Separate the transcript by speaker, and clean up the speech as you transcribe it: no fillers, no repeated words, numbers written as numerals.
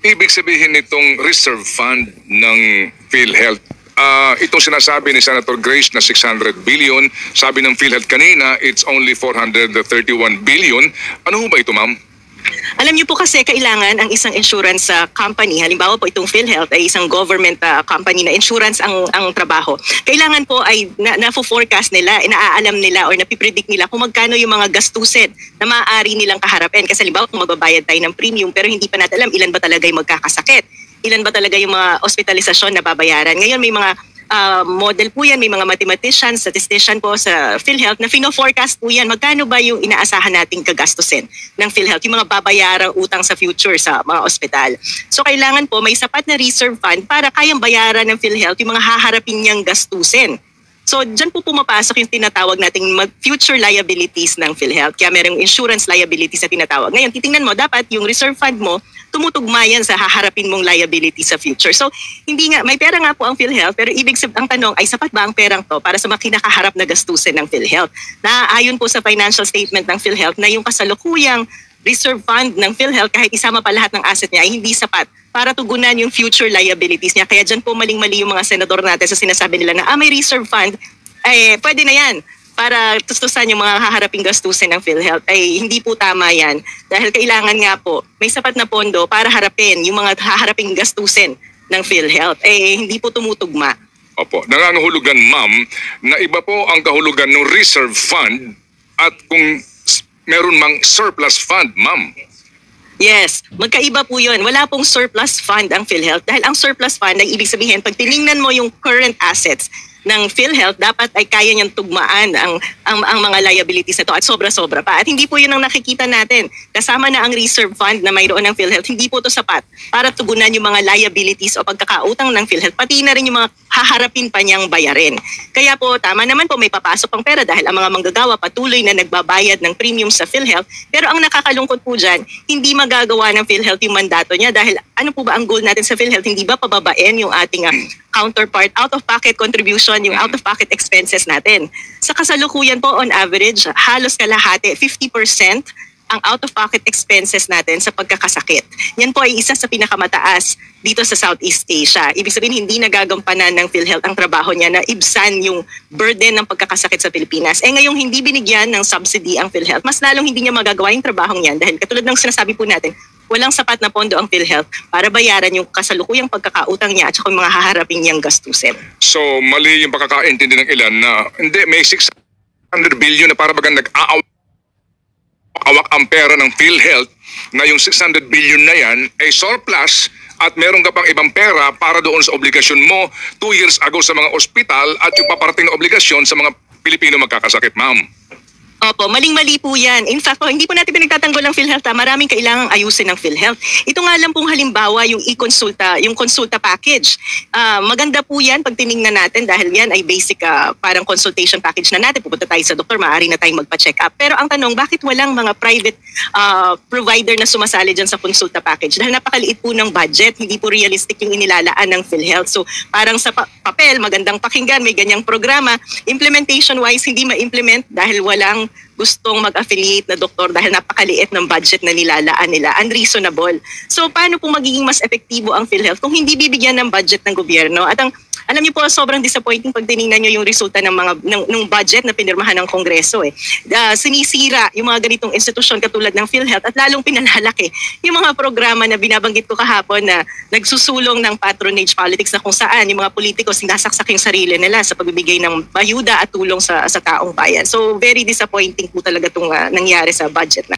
Speaker 1: Ibig sabihin nitong reserve fund ng PhilHealth, itong sinasabi ni Senator Grace na 600 billion, sabi ng PhilHealth kanina, it's only 431 billion. Ano ho ba ito, ma'am?
Speaker 2: Alam niyo po kasi kailangan ang isang insurance company, halimbawa po itong PhilHealth ay isang government company na insurance ang trabaho. Kailangan po ay na-forecast nila, inaalam nila or napipredict nila kung magkano yung mga gastusin na maaari nilang kaharapin. Kasi halimbawa kung magbabayad tayo ng premium pero hindi pa natin alam ilan ba talaga yung magkakasakit, ilan ba talaga yung mga hospitalisasyon na babayaran. Ngayon may mga model po yan, may mga mathematician, statistician po sa PhilHealth na fino-forecast po yan. Magkano ba yung inaasahan nating kagastusin ng PhilHealth, yung mga babayarang utang sa future sa mga ospital. So kailangan po may sapat na reserve fund para kayang bayaran ng PhilHealth yung mga haharapin niyang gastusin. So dyan po pumapasok yung tinatawag nating future liabilities ng PhilHealth. Kaya merong insurance liabilities na tinatawag. Ngayon, titingnan mo, dapat yung reserve fund mo, tumutugma yan sa haharapin mong liability sa future. So hindi nga, may pera nga po ang PhilHealth, pero ang tanong ay sapat ba ang perang to para sa mga kinakaharap na gastusin ng PhilHealth? Na ayon po sa financial statement ng PhilHealth na yung kasalukuyang reserve fund ng PhilHealth kahit isama pa lahat ng asset niya ay hindi sapat para tugunan yung future liabilities niya. Kaya dyan po maling-mali yung mga senador natin sa sinasabi nila na may reserve fund, pwede na yan para tustusan yung mga haharaping gastusin ng PhilHealth. Hindi po tama yan. Dahil kailangan nga po may sapat na pondo para harapin yung mga haharaping gastusin ng PhilHealth. Hindi po tumutugma.
Speaker 1: Opo, nangangahulugan, ma'am, na iba po ang kahulugan ng reserve fund at kung meron mang surplus fund, ma'am.
Speaker 2: Yes, magkaiba po yun. Wala pong surplus fund ang PhilHealth dahil ang surplus fund ay ibig sabihin pag tiningnan mo yung current assets ng PhilHealth, dapat ay kaya niyang tugmaan ang mga liabilities na to at sobra-sobra pa. At hindi po yun ang nakikita natin. Kasama na ang reserve fund na mayroon ng PhilHealth, hindi po to sapat para tugunan yung mga liabilities o pagkakautang ng PhilHealth, pati na rin yung mga haharapin pa niyang bayarin. Kaya po, tama naman po may papasok pang pera dahil ang mga manggagawa patuloy na nagbabayad ng premium sa PhilHealth. Pero ang nakakalungkot po dyan, hindi magagawa ng PhilHealth yung mandato niya dahil ano po ba ang goal natin sa PhilHealth? Hindi ba pababain yung ating counterpart out-of-pocket contribution, yung out-of-pocket expenses natin. Sa kasalukuyan po, on average, halos kalahati, 50% ang out-of-pocket expenses natin sa pagkakasakit. Yan po ay isa sa pinakamataas dito sa Southeast Asia. Ibig sabihin, hindi nagagampanan ng PhilHealth ang trabaho niya na ibsan yung burden ng pagkakasakit sa Pilipinas. Ngayong hindi binigyan ng subsidy ang PhilHealth, mas lalong hindi niya magagawa yung trabahong yan dahil katulad ng sinasabi po natin, walang sapat na pondo ang PhilHealth para bayaran yung kasalukuyang pagkakautang niya at saka yung mga haharapin niyang gastusin.
Speaker 1: So, mali yung pagkakaintindi ng ilan na hindi, may 600 billion na para bagang nag-aawak ang pera ng PhilHealth na yung 600 billion na yan ay surplus at meron ka pang ibang pera para doon sa obligasyon mo 2 years ago sa mga ospital at yung paparating na obligasyon sa mga Pilipino magkakasakit, ma'am.
Speaker 2: Opo, maling-mali po yan. In fact, hindi po natin pinagtatanggol ang PhilHealth. Maraming kailangang ayusin ng PhilHealth. Ito nga lang pong halimbawa yung e-consulta, yung consulta package. Maganda po yan pag tiningnan natin dahil yan ay basic parang consultation package na natin. Pupunta tayo sa doktor, maaari na tayong magpa-check up. Pero ang tanong, bakit walang mga private provider na sumasali dyan sa consulta package? Dahil napakaliit po ng budget, hindi po realistic yung inilalaan ng PhilHealth. So parang sa papel, magandang pakinggan, may ganyang programa. Implementation-wise, hindi ma-implement dahil walang gustong mag-affiliate na doktor dahil napakaliit ng budget na nilalaan nila. Unreasonable. So paano po magiging mas epektibo ang PhilHealth kung hindi bibigyan ng budget ng gobyerno? At alam niyo po, sobrang disappointing pag tinignan niyo yung resulta ng budget na pinirmahan ng Kongreso. Sinisira yung mga ganitong institusyon katulad ng PhilHealth at lalong pinalalaki yung mga programa na binabanggit ko kahapon na nagsusulong ng patronage politics na kung saan yung mga politikos sinasaksak yung sarili nila sa pagbibigay ng bayuda at tulong sa taong bayan. So very disappointing po talaga itong nangyari sa budget na.